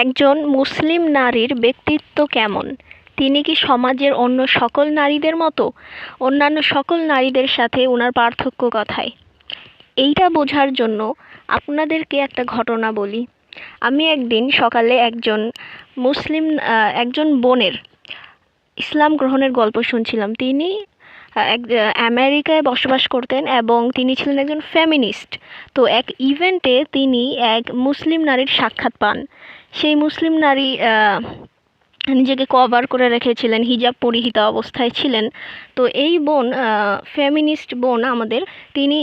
একজন মুসলিম নারীর ব্যক্তিত্ব কেমন? তিনি কি সমাজের অন্য সকল নারীদের মতো? অন্যান্য সকল নারীদের সাথে উনার পার্থক্য কোথায়? এইটা বোঝার জন্য আপনাদেরকে একটা ঘটনা বলি। আমি একদিন সকালে একজন বোনের ইসলাম গ্রহণের গল্প শুনছিলাম। তিনি আমেরিকায় বসবাস করতেন এবং তিনি ছিলেন একজন ফেমিনিস্ট। তো এক ইভেন্টে তিনি এক মুসলিম নারীর সাক্ষাৎ পান। সেই মুসলিম নারী নিজেকে কভার করে রেখেছিলেন, হিজাব পরিহিতা অবস্থায় ছিলেন। তো এই বোন, ফেমিনিস্ট বোন আমাদের, তিনি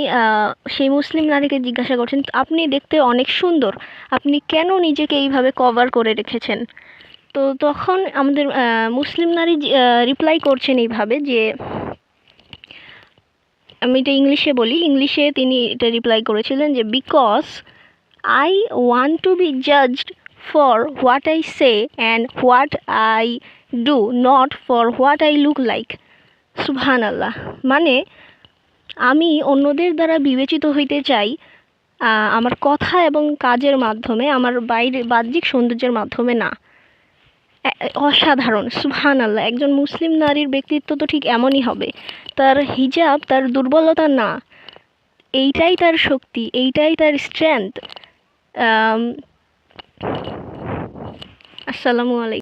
সেই মুসলিম নারীকে জিজ্ঞাসা করছেন, আপনি দেখতে অনেক সুন্দর, আপনি কেন নিজেকে এইভাবে কভার করে রেখেছেন? তো তখন আমাদের মুসলিম নারী রিপ্লাই করছেন এইভাবে যে, আমি এটা ইংলিশে বলি, ইংলিশে তিনি এটা রিপ্লাই করেছিলেন যে, because I want to be judged for what I say and what I do, not for what I look like. সুবহানাল্লাহ। মানে আমি অন্যদের দ্বারা বিবেচিত হইতে চাই আমার কথা এবং কাজের মাধ্যমে, আমার বাহ্যিক সৌন্দর্যের মাধ্যমে না। অসাধারণ, সুবহানাল্লাহ। একজন মুসলিম নারীর ব্যক্তিত্ব তো ঠিক এমনই হবে। তার হিজাব তার দুর্বলতা না, এইটাই তার শক্তি, এইটাই তার স্ট্রেংথ। আসসালামু আলাইকুম।